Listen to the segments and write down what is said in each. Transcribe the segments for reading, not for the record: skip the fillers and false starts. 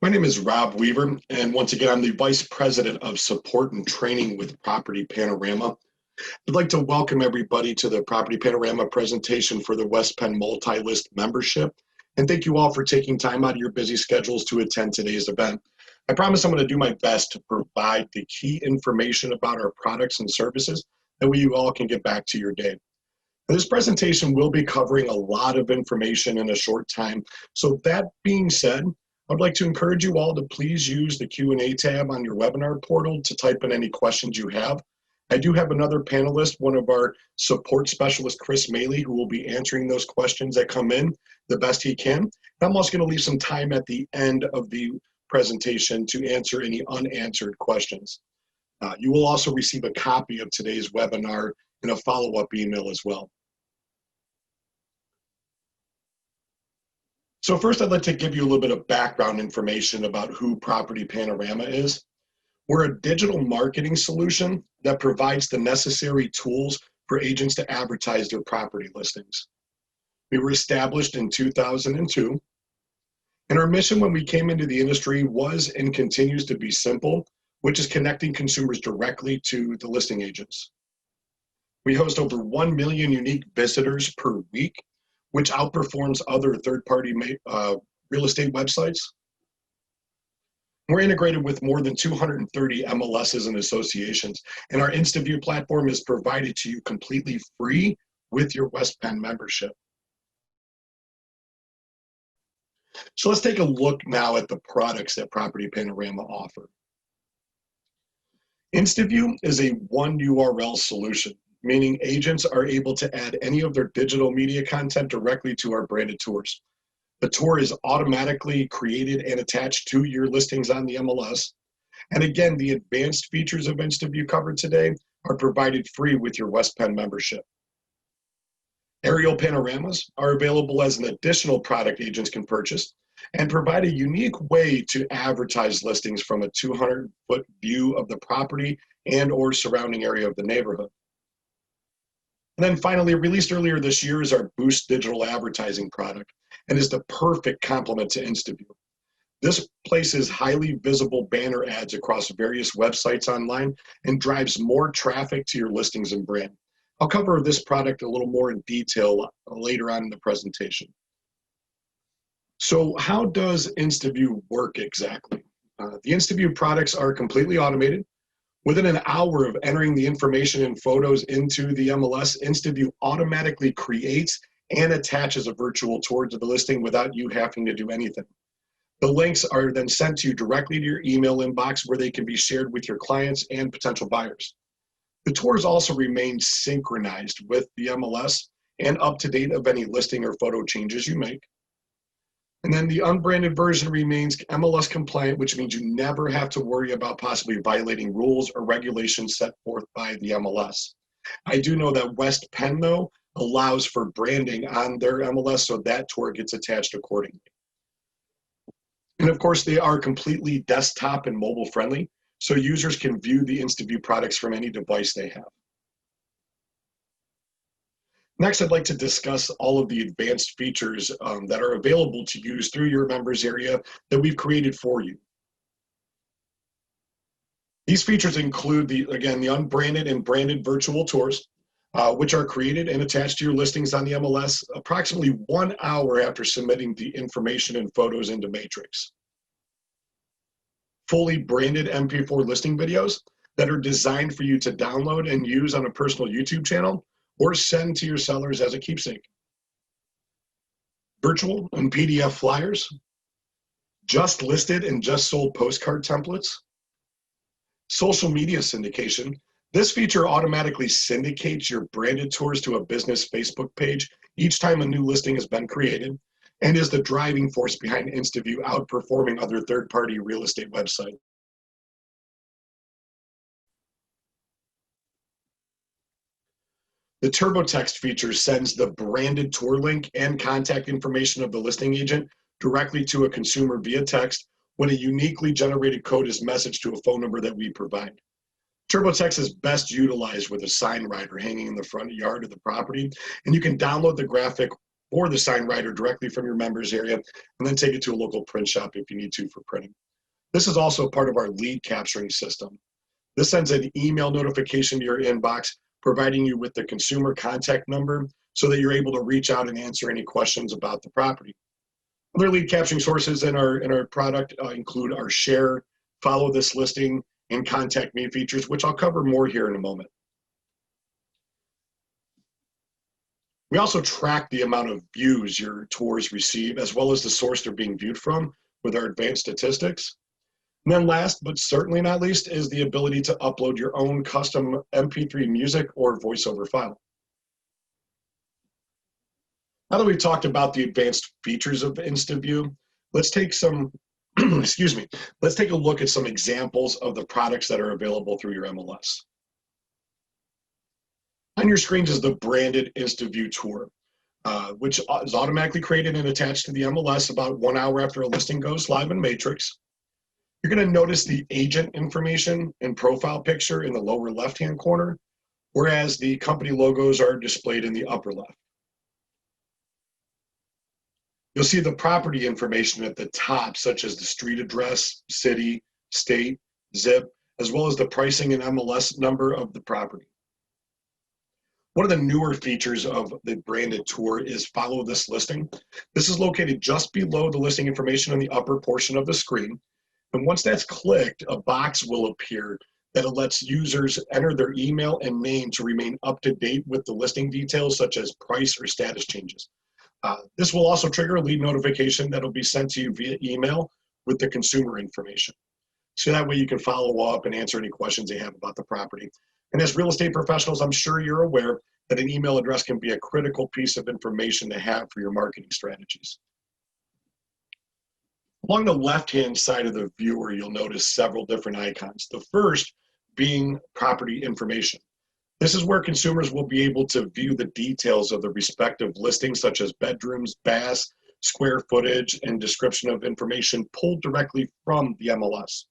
My name is Rob Weaver, and once again, I'm the Vice President of Support and Training with Property Panorama. I'd like to welcome everybody to the Property Panorama presentation for the West Penn Multi-List membership, and thank you all for taking time out of your busy schedules to attend today's event. I promise I'm going to do my best to provide the key information about our products and services that way you all can get back to your day. This presentation will be covering a lot of information in a short time, so that being said, I'd like to encourage you all to please use the Q&A tab on your webinar portal to type in any questions you have. I do have another panelist, one of our support specialists, Chris Maley, who will be answering those questions that come in the best he can. I'm also going to leave some time at the end of the presentation to answer any unanswered questions. You will also receive a copy of today's webinar in a follow-up email as well. So first, I'd like to give you a little bit of background information about who Property Panorama is. We're a digital marketing solution that provides the necessary tools for agents to advertise their property listings. We were established in 2002, and our mission when we came into the industry was and continues to be simple, which is connecting consumers directly to the listing agents. We host over 1 million unique visitors per week, which outperforms other third-party real estate websites. We're integrated with more than 230 MLSs and associations, and our InstaView platform is provided to you completely free with your West Penn membership. So let's take a look now at the products that Property Panorama offer. InstaView is a one URL solution, meaning agents are able to add any of their digital media content directly to our branded tours. The tour is automatically created and attached to your listings on the MLS. And again, the advanced features of InstaView covered today are provided free with your West Penn membership. Aerial panoramas are available as an additional product agents can purchase and provide a unique way to advertise listings from a 200-foot view of the property and or surrounding area of the neighborhood. And then finally, released earlier this year is our Boost digital advertising product and is the perfect complement to InstaView. This places highly visible banner ads across various websites online and drives more traffic to your listings and brand. I'll cover this product a little more in detail later on in the presentation. So how does InstaView work exactly? The InstaView products are completely automated. Within an hour of entering the information and photos into the MLS, InstaView automatically creates and attaches a virtual tour to the listing without you having to do anything. The links are then sent to you directly to your email inbox where they can be shared with your clients and potential buyers. The tours also remain synchronized with the MLS and up to date of any listing or photo changes you make. And then the unbranded version remains MLS compliant, which means you never have to worry about possibly violating rules or regulations set forth by the MLS. I do know that West Penn, though, allows for branding on their MLS, so that tour gets attached accordingly. And of course, they are completely desktop and mobile friendly, so users can view the InstaView products from any device they have. Next, I'd like to discuss all of the advanced features that are available to use through your members area that we've created for you. These features include, the unbranded and branded virtual tours, which are created and attached to your listings on the MLS approximately 1 hour after submitting the information and photos into Matrix. Fully branded Mp4 listing videos that are designed for you to download and use on a personal YouTube channel or send to your sellers as a keepsake. Virtual and PDF flyers, just listed and just sold postcard templates, social media syndication. This feature automatically syndicates your branded tours to a business Facebook page each time a new listing has been created and is the driving force behind InstaView outperforming other third-party real estate websites. The TurboText feature sends the branded tour link and contact information of the listing agent directly to a consumer via text when a uniquely generated code is messaged to a phone number that we provide. TurboText is best utilized with a sign rider hanging in the front yard of the property, and you can download the graphic or the sign writer directly from your members area, and then take it to a local print shop if you need to for printing. This is also part of our lead capturing system. This sends an email notification to your inbox, providing you with the consumer contact number so that you're able to reach out and answer any questions about the property. Other lead capturing sources in our product include our share, follow this listing, and contact me features, which I'll cover more here in a moment. We also track the amount of views your tours receive, as well as the source they're being viewed from with our advanced statistics. And then last, but certainly not least, is the ability to upload your own custom MP3 music or voiceover file. Now that we've talked about the advanced features of InstaView, let's take some, excuse me, let's take a look at some examples of the products that are available through your MLS. On your screens is the branded InstaView tour, which is automatically created and attached to the MLS about 1 hour after a listing goes live in Matrix. You're going to notice the agent information and profile picture in the lower left-hand corner, whereas the company logos are displayed in the upper left. You'll see the property information at the top, such as the street address, city, state, zip, as well as the pricing and MLS number of the property. One of the newer features of the branded tour is Follow This Listing. This is located just below the listing information in the upper portion of the screen. And once that's clicked, a box will appear that lets users enter their email and name to remain up to date with the listing details, such as price or status changes. This will also trigger a lead notification that will be sent to you via email with the consumer information. So that way you can follow up and answer any questions they have about the property. And as real estate professionals, I'm sure you're aware that an email address can be a critical piece of information to have for your marketing strategies. Along the left-hand side of the viewer, you'll notice several different icons. The first being property information. This is where consumers will be able to view the details of the respective listings, such as bedrooms, baths, square footage, and description of information pulled directly from the MLS.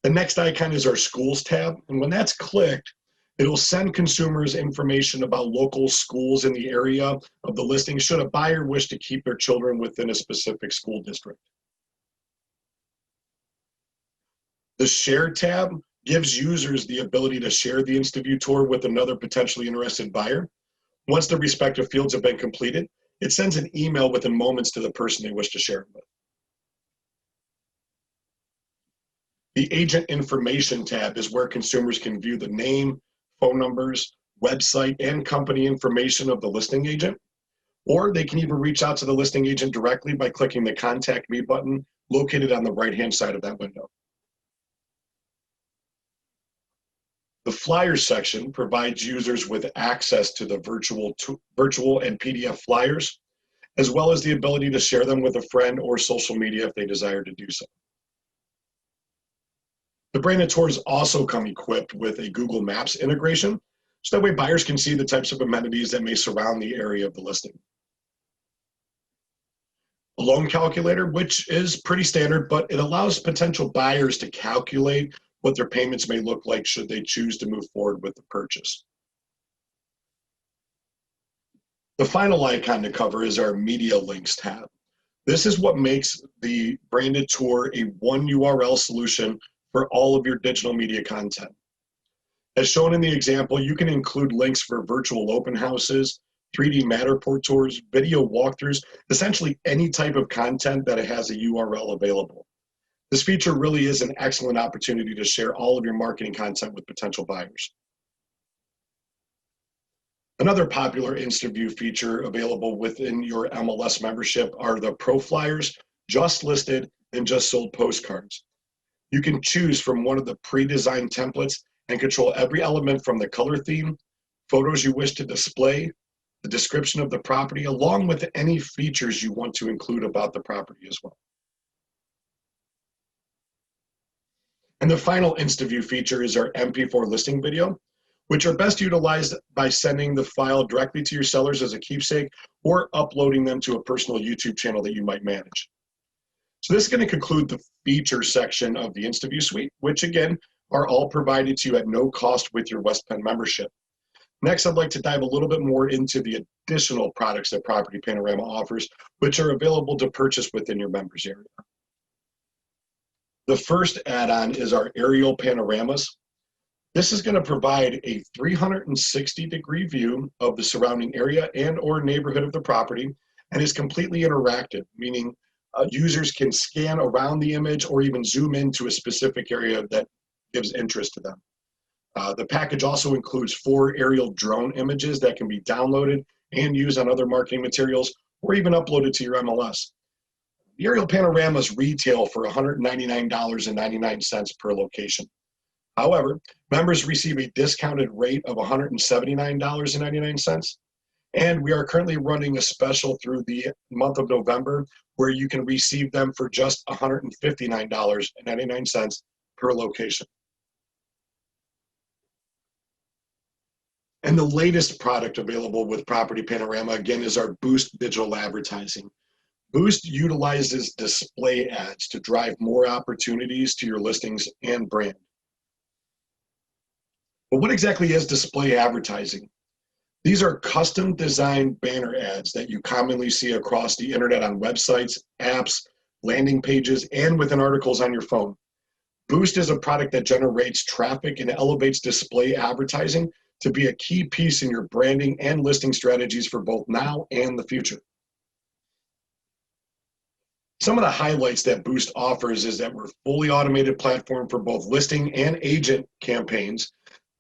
The next icon is our Schools tab, and when that's clicked, it'll send consumers information about local schools in the area of the listing should a buyer wish to keep their children within a specific school district. The Share tab gives users the ability to share the InstaView tour with another potentially interested buyer. Once the respective fields have been completed, it sends an email within moments to the person they wish to share it with. The Agent Information tab is where consumers can view the name, phone numbers, website, and company information of the listing agent, or they can even reach out to the listing agent directly by clicking the Contact Me button located on the right-hand side of that window. The Flyers section provides users with access to the virtual and PDF flyers, as well as the ability to share them with a friend or social media if they desire to do so. The branded tours also come equipped with a Google Maps integration, so that way buyers can see the types of amenities that may surround the area of the listing. A loan calculator, which is pretty standard, but it allows potential buyers to calculate what their payments may look like should they choose to move forward with the purchase. The final icon to cover is our Media Links tab. This is what makes the branded tour a one URL solution for all of your digital media content. As shown in the example, you can include links for virtual open houses, 3D Matterport tours, video walkthroughs, essentially any type of content that has a URL available. This feature really is an excellent opportunity to share all of your marketing content with potential buyers. Another popular InstaView feature available within your MLS membership are the Pro Flyers, Just Listed, and Just Sold postcards. You can choose from one of the pre-designed templates and control every element from the color theme, photos you wish to display, the description of the property, along with any features you want to include about the property as well. And the final InstaView feature is our Mp4 Listing video, which are best utilized by sending the file directly to your sellers as a keepsake or uploading them to a personal YouTube channel that you might manage. So this is going to conclude the feature section of the InstaView suite, which again are all provided to you at no cost with your West Penn membership. Next, I'd like to dive a little bit more into the additional products that Property Panorama offers, which are available to purchase within your members area. The first add-on is our aerial panoramas. This is going to provide a 360-degree view of the surrounding area and or neighborhood of the property, and is completely interactive, meaning users can scan around the image or even zoom into a specific area that gives interest to them. The package also includes 4 aerial drone images that can be downloaded and used on other marketing materials or even uploaded to your MLS. The aerial panoramas retail for $199.99 per location. However, members receive a discounted rate of $179.99, and we are currently running a special through the month of November where you can receive them for just $159.99 per location. And the latest product available with Property Panorama, again, is our Boost digital advertising. Boost utilizes display ads to drive more opportunities to your listings and brand. But what exactly is display advertising? These are custom designed banner ads that you commonly see across the internet on websites, apps, landing pages, and within articles on your phone. Boost is a product that generates traffic and elevates display advertising to be a key piece in your branding and listing strategies for both now and the future. Some of the highlights that Boost offers is that we're a fully automated platform for both listing and agent campaigns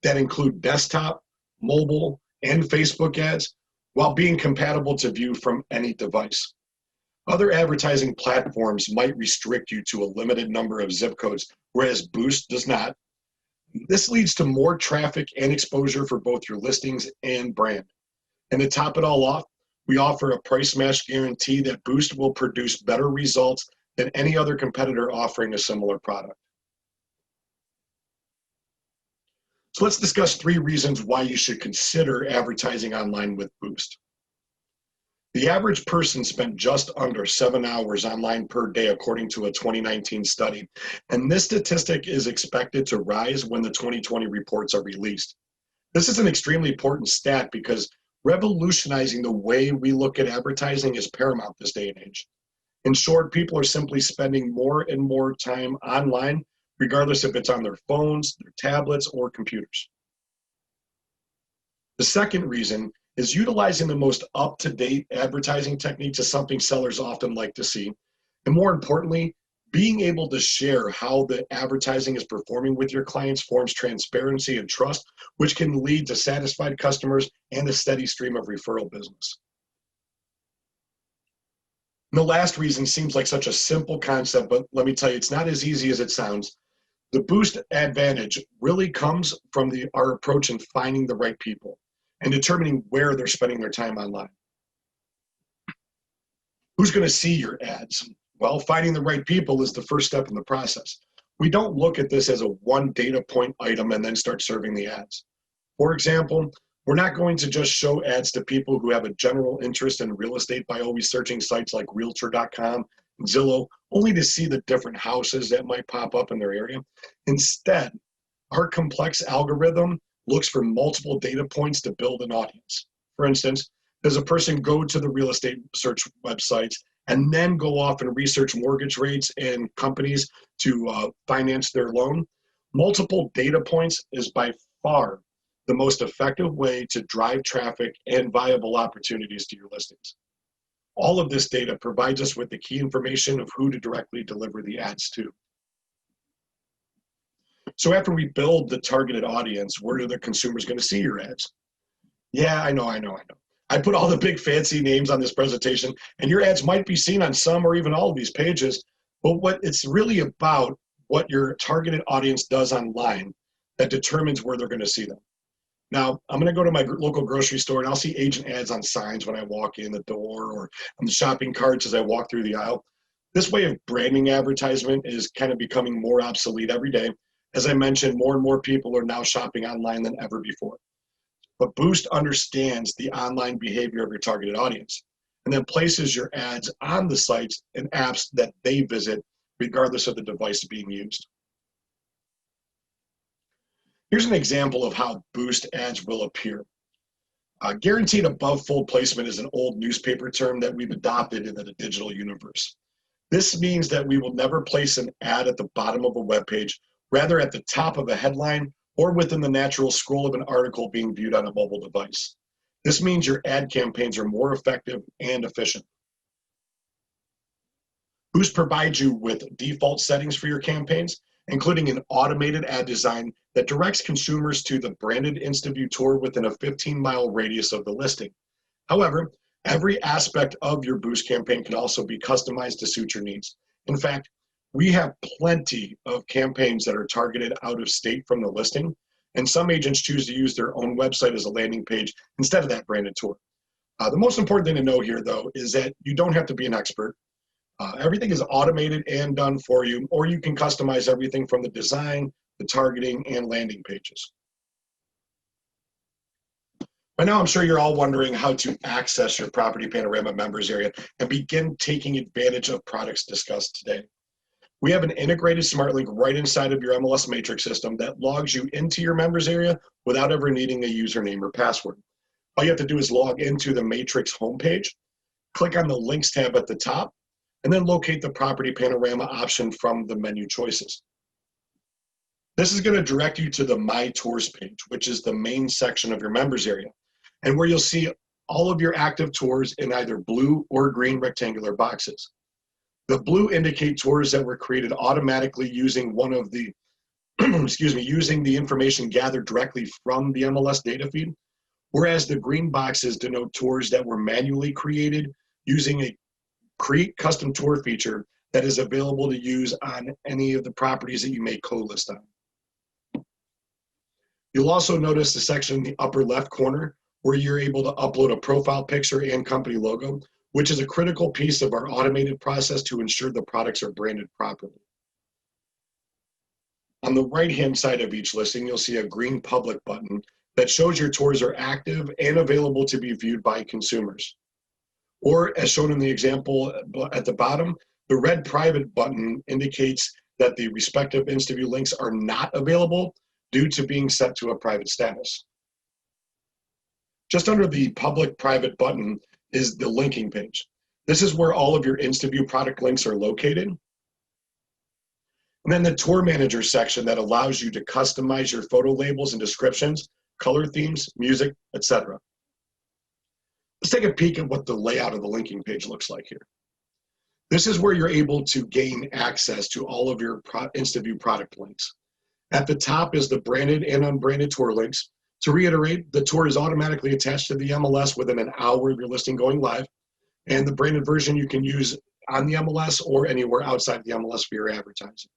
that include desktop, mobile, and Facebook ads, while being compatible to view from any device. Other advertising platforms might restrict you to a limited number of zip codes, whereas Boost does not. This leads to more traffic and exposure for both your listings and brand. And to top it all off, we offer a price match guarantee that Boost will produce better results than any other competitor offering a similar product. So let's discuss 3 reasons why you should consider advertising online with Boost. The average person spent just under 7 hours online per day, according to a 2019 study, and this statistic is expected to rise when the 2020 reports are released. This is an extremely important stat because revolutionizing the way we look at advertising is paramount this day and age. In short, people are simply spending more and more time online, regardless if it's on their phones, their tablets, or computers. The second reason is utilizing the most up-to-date advertising techniques is something sellers often like to see. And more importantly, being able to share how the advertising is performing with your clients forms transparency and trust, which can lead to satisfied customers and a steady stream of referral business. And the last reason seems like such a simple concept, but let me tell you, it's not as easy as it sounds. The Boost advantage really comes from our approach in finding the right people and determining where they're spending their time online. Who's going to see your ads? Well, finding the right people is the first step in the process. We don't look at this as a one data point item and then start serving the ads. For example, we're not going to just show ads to people who have a general interest in real estate by always searching sites like Realtor.com, Zillow, only to see the different houses that might pop up in their area. Instead, our complex algorithm looks for multiple data points to build an audience. For instance, does a person go to the real estate search websites and then go off and research mortgage rates and companies to finance their loan? Multiple data points is by far the most effective way to drive traffic and viable opportunities to your listings. All of this data provides us with the key information of who to directly deliver the ads to. So after we build the targeted audience, where are the consumers going to see your ads? Yeah, I know. I put all the big fancy names on this presentation, and your ads might be seen on some or even all of these pages, but what it's really about, what your targeted audience does online that determines where they're going to see them. Now, I'm going to go to my local grocery store and I'll see agent ads on signs when I walk in the door or on the shopping carts as I walk through the aisle. This way of branding advertisement is kind of becoming more obsolete every day. As I mentioned, more and more people are now shopping online than ever before. But Boost understands the online behavior of your targeted audience and then places your ads on the sites and apps that they visit, regardless of the device being used. Here's an example of how Boost ads will appear. Guaranteed above fold placement is an old newspaper term that we've adopted into the digital universe. This means that we will never place an ad at the bottom of a web page, rather at the top of a headline or within the natural scroll of an article being viewed on a mobile device. This means your ad campaigns are more effective and efficient. Boost provides you with default settings for your campaigns, including an automated ad design that directs consumers to the branded InstaView tour within a 15-mile radius of the listing. However, every aspect of your Boost campaign can also be customized to suit your needs. In fact, we have plenty of campaigns that are targeted out of state from the listing, and some agents choose to use their own website as a landing page instead of that branded tour. The most important thing to know here, though, is that you don't have to be an expert. Everything is automated and done for you, or you can customize everything from the design, the targeting, and landing pages. By now, I'm sure you're all wondering how to access your Property Panorama members area and begin taking advantage of products discussed today. We have an integrated smart link right inside of your MLS matrix system that logs you into your members area without ever needing a username or password. All you have to do is log into the matrix homepage, click on the links tab at the top, and then locate the Property Panorama option from the menu choices. This is going to direct you to the My Tours page, which is the main section of your members area, and where you'll see all of your active tours in either blue or green rectangular boxes. The blue indicate tours that were created automatically using one of the, using the information gathered directly from the MLS data feed, whereas the green boxes denote tours that were manually created using a Create Custom Tour feature that is available to use on any of the properties that you may co-list on. You'll also notice the section in the upper left corner where you're able to upload a profile picture and company logo, which is a critical piece of our automated process to ensure the products are branded properly. On the right-hand side of each listing, you'll see a green public button that shows your tours are active and available to be viewed by consumers. Or, as shown in the example at the bottom, the red private button indicates that the respective InstaView links are not available due to being set to a private status. Just under the public-private button is the linking page. This is where all of your InstaView product links are located. And then the Tour Manager section that allows you to customize your photo labels and descriptions, color themes, music, etc. Let's take a peek at what the layout of the linking page looks like here. This is where you're able to gain access to all of your InstaView product links. At the top is the branded and unbranded tour links. To reiterate, the tour is automatically attached to the MLS within an hour of your listing going live, and the branded version you can use on the MLS or anywhere outside the MLS for your advertising.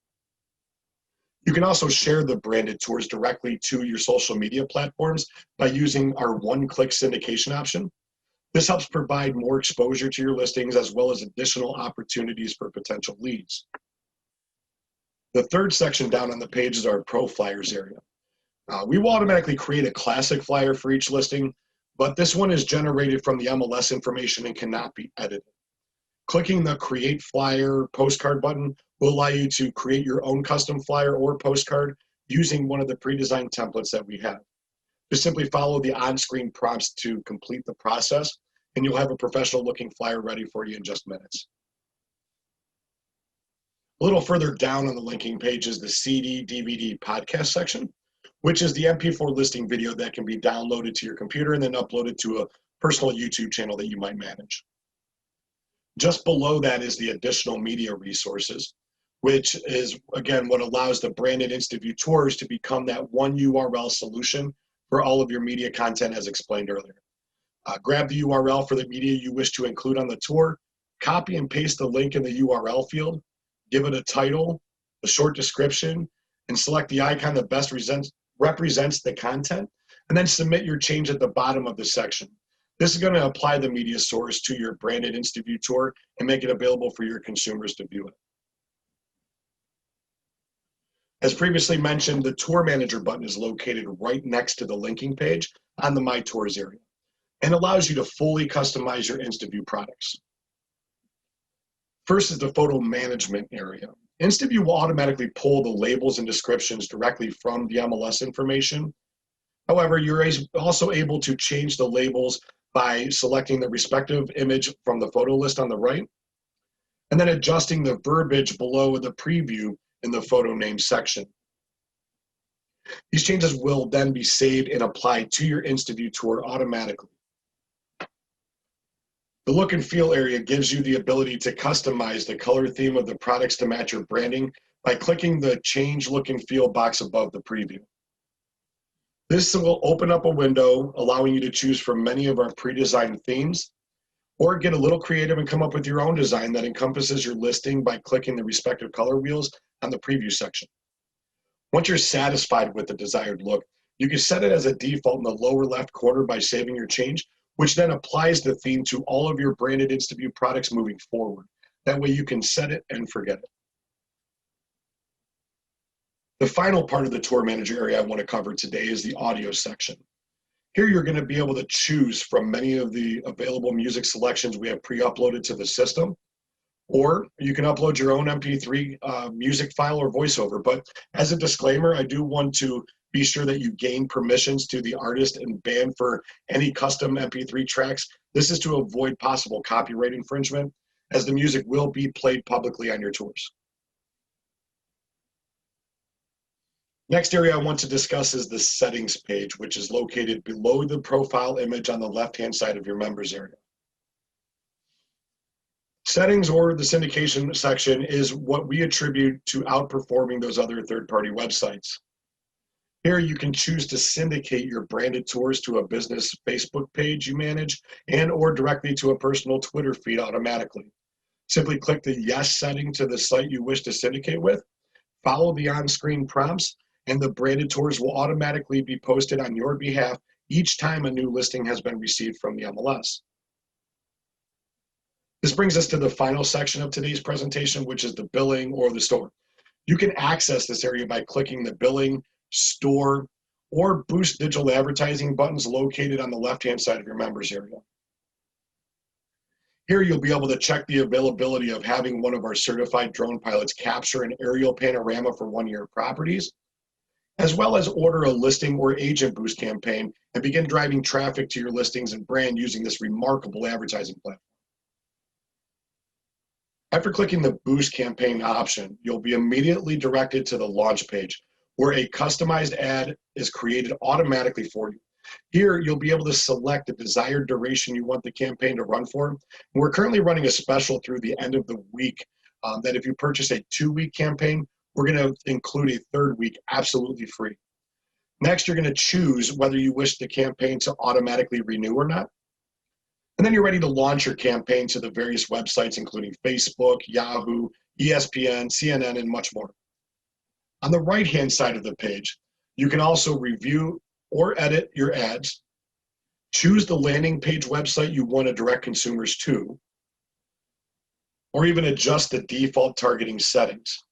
You can also share the branded tours directly to your social media platforms by using our one-click syndication option. This helps provide more exposure to your listings as well as additional opportunities for potential leads. The third section down on the page is our Pro Flyers area. We will automatically create a classic flyer for each listing, but this one is generated from the MLS information and cannot be edited. Clicking the Create Flyer Postcard button will allow you to create your own custom flyer or postcard using one of the pre-designed templates that we have. Just simply follow the on-screen prompts to complete the process, and you'll have a professional-looking flyer ready for you in just minutes. A little further down on the linking page is the CD, DVD, podcast section, which is the Mp4 listing video that can be downloaded to your computer and then uploaded to a personal YouTube channel that you might manage. Just below that is the additional media resources, which is, again, what allows the branded InstaView tours to become that one URL solution for all of your media content as explained earlier. Grab the URL for the media you wish to include on the tour, copy and paste the link in the URL field, give it a title, a short description, and select the icon that best represents the content, and then submit your change at the bottom of the section. This is going to apply the media source to your branded InstaView tour and make it available for your consumers to view it. As previously mentioned, the Tour Manager button is located right next to the linking page on the My Tours area and allows you to fully customize your InstaView products. First is the photo management area. InstaView will automatically pull the labels and descriptions directly from the MLS information. However, you're also able to change the labels by selecting the respective image from the photo list on the right, and then adjusting the verbiage below the preview in the photo name section. These changes will then be saved and applied to your InstaView tour automatically. The look and feel area gives you the ability to customize the color theme of the products to match your branding by clicking the Change Look and Feel box above the preview. This will open up a window allowing you to choose from many of our pre-designed themes, or get a little creative and come up with your own design that encompasses your listing by clicking the respective color wheels on the preview section. Once you're satisfied with the desired look, you can set it as a default in the lower left corner by saving your change, which then applies the theme to all of your branded InstaView products moving forward. That way you can set it and forget it. The final part of the tour manager area I want to cover today is the audio section. Here you're going to be able to choose from many of the available music selections we have pre-uploaded to the system, or you can upload your own MP3 music file or voiceover. But as a disclaimer, I do want to be sure that you gain permissions to the artist and band for any custom MP3 tracks. This is to avoid possible copyright infringement, as the music will be played publicly on your tours. Next area I want to discuss is the settings page, which is located below the profile image on the left-hand side of your members area. Settings, or the syndication section, is what we attribute to outperforming those other third-party websites. Here you can choose to syndicate your branded tours to a business Facebook page you manage and or directly to a personal Twitter feed automatically. Simply click the yes setting to the site you wish to syndicate with, follow the on-screen prompts, and the branded tours will automatically be posted on your behalf each time a new listing has been received from the MLS. This brings us to the final section of today's presentation, which is the billing or the store. You can access this area by clicking the billing, store, or boost digital advertising buttons located on the left-hand side of your members area. Here you'll be able to check the availability of having one of our certified drone pilots capture an aerial panorama for one-year properties, as well as order a listing or agent boost campaign and begin driving traffic to your listings and brand using this remarkable advertising platform. After clicking the boost campaign option, you'll be immediately directed to the launch page, where a customized ad is created automatically for you. Here, you'll be able to select the desired duration you want the campaign to run for. And we're currently running a special through the end of the week that if you purchase a 2-week campaign, we're going to include a 3rd week absolutely free. Next, you're going to choose whether you wish the campaign to automatically renew or not. And then you're ready to launch your campaign to the various websites, including Facebook, Yahoo, ESPN, CNN, and much more. On the right-hand side of the page, you can also review or edit your ads, choose the landing page website you want to direct consumers to, or even adjust the default targeting settings.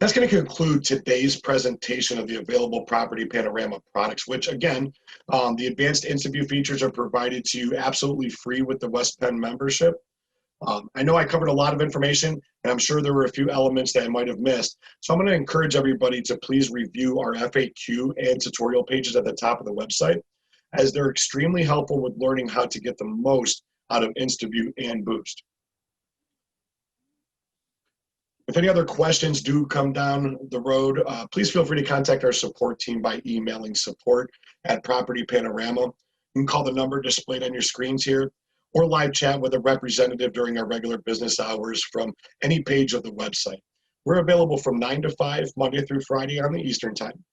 That's going to conclude today's presentation of the available Property Panorama products, which again, the advanced InstaView features are provided to you absolutely free with the West Penn membership. I know I covered a lot of information, and I'm sure there were a few elements that I might have missed. So I'm going to encourage everybody to please review our FAQ and tutorial pages at the top of the website, as they're extremely helpful with learning how to get the most out of InstaView and Boost. If any other questions do come down the road, please feel free to contact our support team by emailing support@Property Panorama. You can call the number displayed on your screens here, or live chat with a representative during our regular business hours from any page of the website. We're available from 9 to 5, Monday through Friday on the Eastern Time.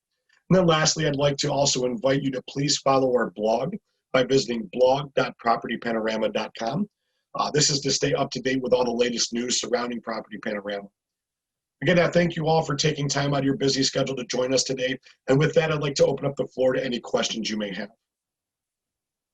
And then lastly, I'd like to also invite you to please follow our blog by visiting blog.propertypanorama.com. This is to stay up to date with all the latest news surrounding Property Panorama. Again, I thank you all for taking time out of your busy schedule to join us today. And with that, I'd like to open up the floor to any questions you may have.